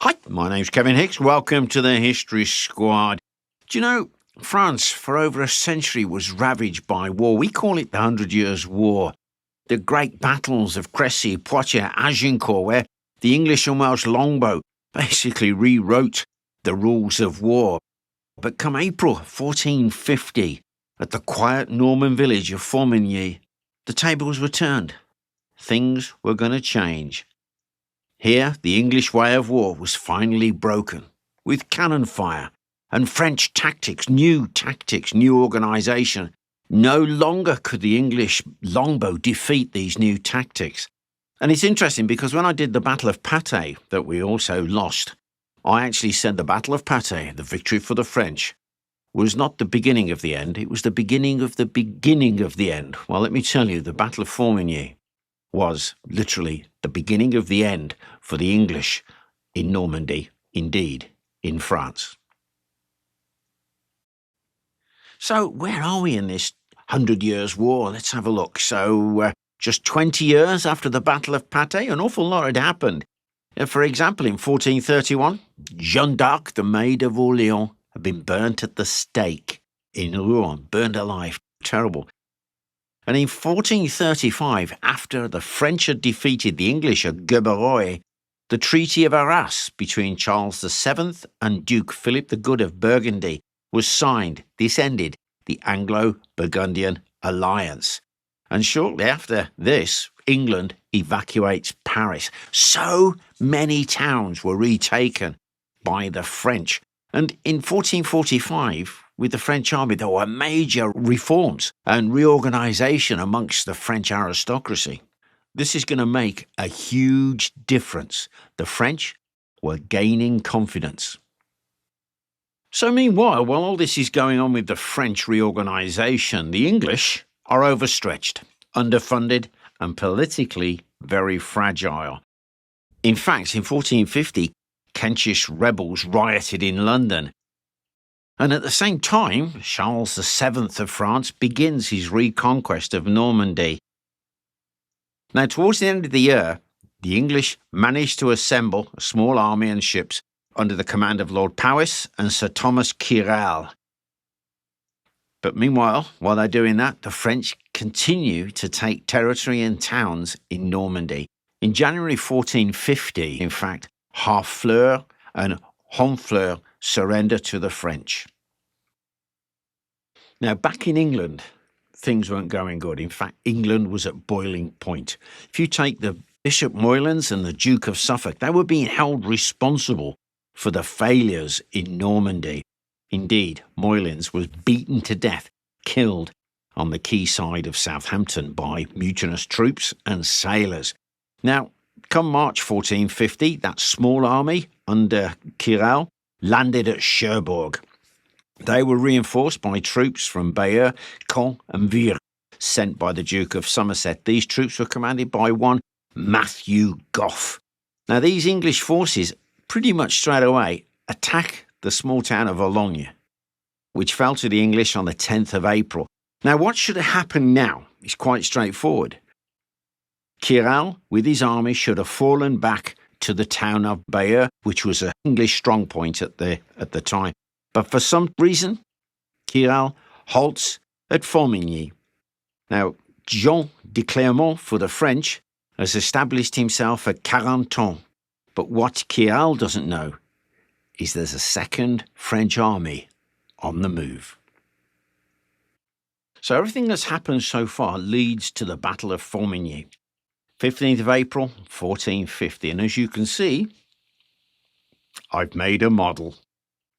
Hi, my name's Kevin Hicks. Welcome to the History Squad. Do you know, France for over a century was ravaged by war. We call it the 100 Years' War. The great battles of Crécy, Poitiers, Agincourt, where the English and Welsh longbow basically rewrote the rules of war. But come April 1450, at the quiet Norman village of Formigny, the tables were turned. Things were going to change. Here, the English way of war was finally broken, with cannon fire and French tactics, new organisation. No longer could the English longbow defeat these new tactics. And it's interesting because when I did the Battle of Patay, that we also lost, I actually said the Battle of Patay, the victory for the French, was not the beginning of the end, it was the beginning of the beginning of the end. Well, let me tell you, the Battle of Formigny was literally the beginning of the end for the English in Normandy, indeed, in France. So where are we in this 100 Years' War? Let's have a look. So just 20 years after the Battle of Patay, an awful lot had happened. For example, in 1431, Jeanne d'Arc, the Maid of Orleans, had been burnt at the stake in Rouen, burned alive. Terrible. And in 1435, after the French had defeated the English at Gueberoy, the Treaty of Arras between Charles VII and Duke Philip the Good of Burgundy was signed. This ended the Anglo-Burgundian alliance. And shortly after this, England evacuates Paris. So many towns were retaken by the French. And in 1445, with the French army, there were major reforms and reorganisation amongst the French aristocracy. This is going to make a huge difference. The French were gaining confidence. So meanwhile, while all this is going on with the French reorganisation, the English are overstretched, underfunded, and politically very fragile. In fact, in 1450, Kentish rebels rioted in London. And at the same time, Charles VII of France begins his reconquest of Normandy. Now, towards the end of the year, the English managed to assemble a small army and ships under the command of Lord Powys and Sir Thomas Kirell. But meanwhile, while they're doing that, the French continue to take territory and towns in Normandy. In January 1450, in fact, Harfleur and Honfleur surrender to the French. Now, back in England, things weren't going good. In fact, England was at boiling point. If you take the Bishop Moylands and the Duke of Suffolk, they were being held responsible for the failures in Normandy. Indeed, Moylands was beaten to death, killed on the quayside of Southampton by mutinous troops and sailors. Now, come March 1450, that small army under Kirell landed at Cherbourg. They were reinforced by troops from Bayeux, Caen and Vire, sent by the Duke of Somerset. These troops were commanded by one Matthew Goff. Now, these English forces pretty much straight away attack the small town of Boulogne, which fell to the English on the 10th of April. Now, what should have happened now is quite straightforward. Kirell, with his army, should have fallen back to the town of Bayeux, which was an English strongpoint at the time. But for some reason, Kirell halts at Formigny. Now, Jean de Clermont, for the French, has established himself at Carentan. But what Kirell doesn't know is there's a second French army on the move. So everything that's happened so far leads to the Battle of Formigny, 15th of April, 1450. And as you can see, I've made a model.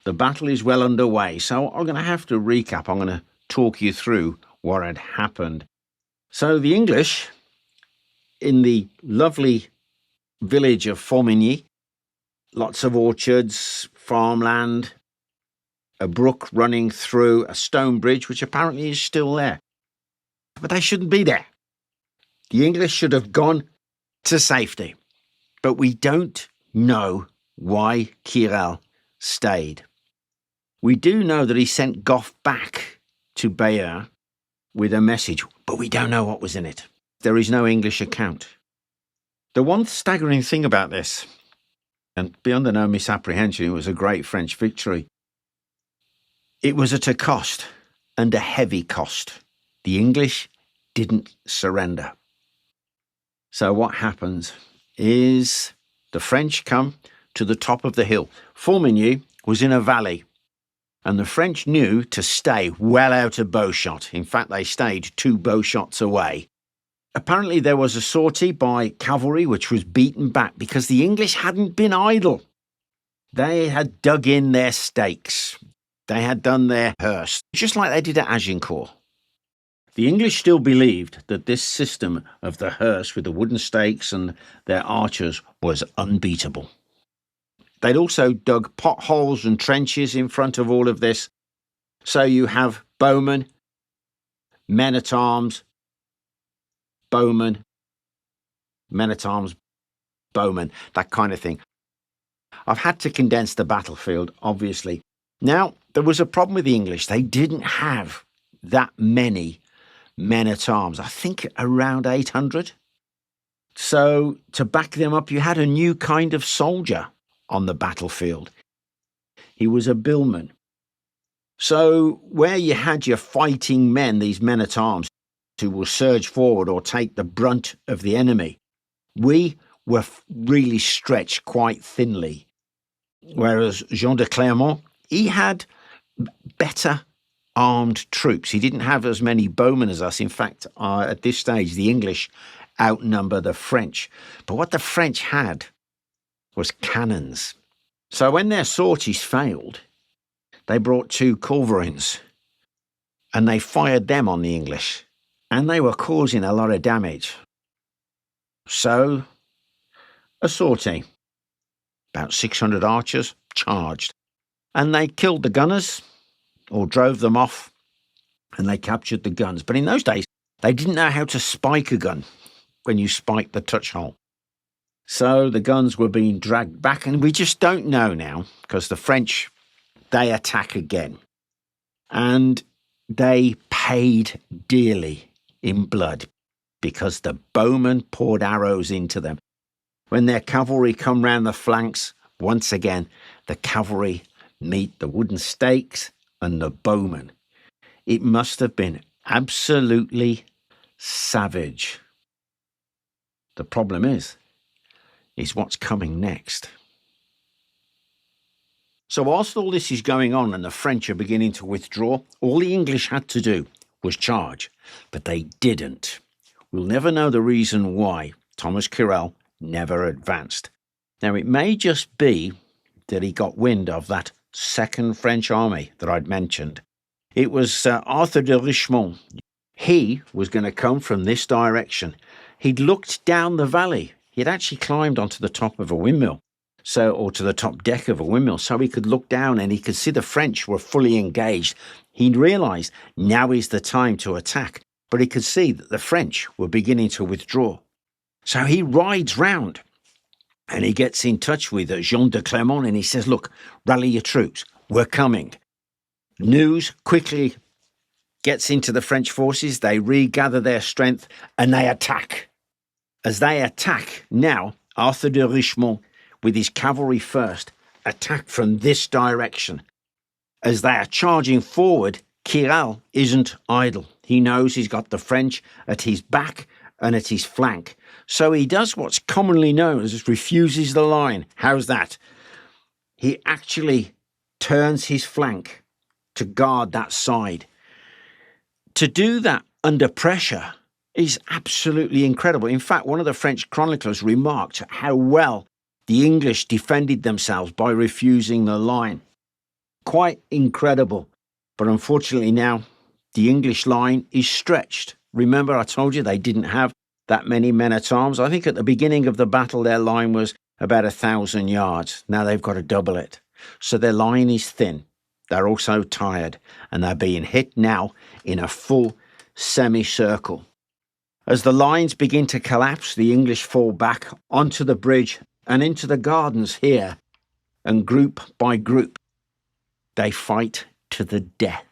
The battle is well underway, so I'm going to have to recap. I'm going to talk you through what had happened. So the English, in the lovely village of Formigny, lots of orchards, farmland, a brook running through a stone bridge, which apparently is still there. But they shouldn't be there. The English should have gone to safety. But we don't know why Kirell stayed. We do know that he sent Goff back to Bayeux with a message, but we don't know what was in it. There is no English account. The one staggering thing about this And be under no misapprehension, it was a great French victory. It was at a cost, and a heavy cost. The English didn't surrender. So what happens is the French come to the top of the hill. Formigny was in a valley, and the French knew to stay well out of bowshot. In fact, they stayed 2 bowshots away. Apparently there was a sortie by cavalry which was beaten back because the English hadn't been idle. They had dug in their stakes. They had done their hearse, just like they did at Agincourt. The English still believed that this system of the hearse with the wooden stakes and their archers was unbeatable. They'd also dug potholes and trenches in front of all of this. So you have bowmen, men-at-arms, bowmen, men-at-arms, bowmen, that kind of thing. I've had to condense the battlefield, obviously. Now, there was a problem with the English. They didn't have that many men-at-arms. I think around 800. So to back them up, you had a new kind of soldier on the battlefield. He was a billman. So where you had your fighting men, these men-at-arms, who will surge forward or take the brunt of the enemy, we were really stretched quite thinly. Whereas Jean de Clermont, he had better armed troops. He didn't have as many bowmen as us. In fact, at this stage, the English outnumber the French. But what the French had was cannons. So when their sorties failed, they brought 2 culverins and they fired them on the English. And they were causing a lot of damage. So, a sortie. About 600 archers charged. And they killed the gunners, or drove them off, and they captured the guns. But in those days, they didn't know how to spike a gun when you spike the touch hole. So the guns were being dragged back, and we just don't know now, because the French, they attack again. And they paid dearly in blood, because the bowmen poured arrows into them. When their cavalry come round the flanks, once again, the cavalry meet the wooden stakes and the bowmen. It must have been absolutely savage. The problem is what's coming next. So whilst all this is going on and the French are beginning to withdraw, all the English had to do was charge, but they didn't. We'll never know the reason why Thomas Querelle never advanced. Now, it may just be that he got wind of that second French army that I'd mentioned. It was Arthur de Richemont. He was going to come from this direction. He'd looked down the valley. He'd actually climbed onto the top of a windmill, or to the top deck of a windmill, so he could look down and he could see the French were fully engaged. He'd realised now is the time to attack, but he could see that the French were beginning to withdraw. So he rides round and he gets in touch with Jean de Clermont and he says, look, rally your troops, we're coming. News quickly gets into the French forces, they regather their strength and they attack. As they attack now, Arthur de Richemont, with his cavalry first, attack from this direction. As they are charging forward, Querelle isn't idle. He knows he's got the French at his back and at his flank. So he does what's commonly known as refuses the line. How's that? He actually turns his flank to guard that side. To do that under pressure is absolutely incredible. In fact, one of the French chroniclers remarked how well the English defended themselves by refusing the line. Quite incredible. But unfortunately now, the English line is stretched. Remember, I told you they didn't have that many men-at-arms. I think at the beginning of the battle, their line was about 1,000 yards. Now they've got to double it. So their line is thin. They're also tired, and they're being hit now in a full semicircle. As the lines begin to collapse, the English fall back onto the bridge and into the gardens here, and group by group, they fight to the death.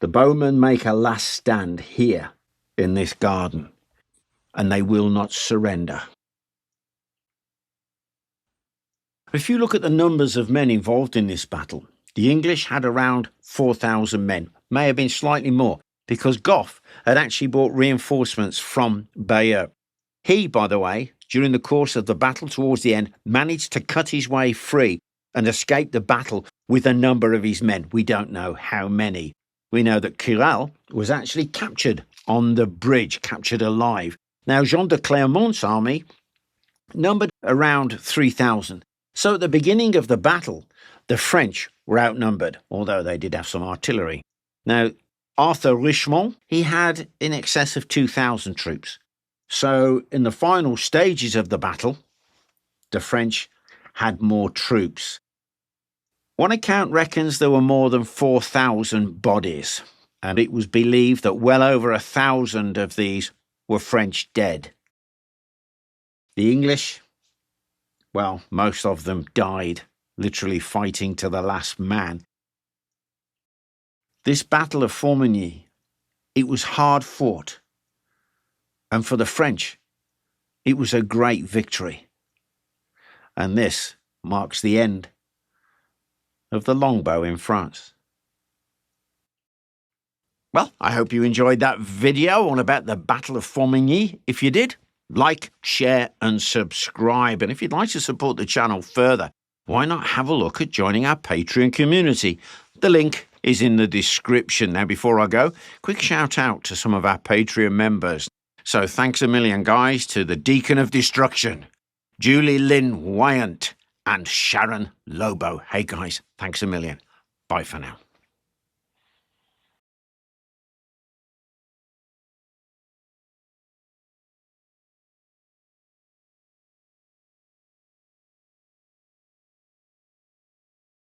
The bowmen make a last stand here in this garden, and they will not surrender. If you look at the numbers of men involved in this battle, the English had around 4,000 men, may have been slightly more, because Gough had actually brought reinforcements from Bayeux. He, by the way, during the course of the battle towards the end, managed to cut his way free and escape the battle with a number of his men. We don't know how many. We know that Curral was actually captured on the bridge, captured alive. Now, Jean de Clermont's army numbered around 3,000. So at the beginning of the battle, the French were outnumbered, although they did have some artillery. Now, Arthur Richemont, he had in excess of 2,000 troops. So in the final stages of the battle, the French had more troops. One account reckons there were more than 4,000 bodies, and it was believed that well over 1,000 of these were French dead. The English, well, most of them died, literally fighting to the last man. This Battle of Formigny, it was hard fought, and for the French, it was a great victory. And this marks the end of the longbow in France. Well, I hope you enjoyed that video all about the Battle of Formigny. If you did, like, share and subscribe. And if you'd like to support the channel further, why not have a look at joining our Patreon community? The link is in the description. Now, before I go, quick shout out to some of our Patreon members. So thanks a million, guys, to the Deacon of Destruction, Julie Lynn Wyant, and Sharon Lobo. Hey, guys, thanks a million. Bye for now.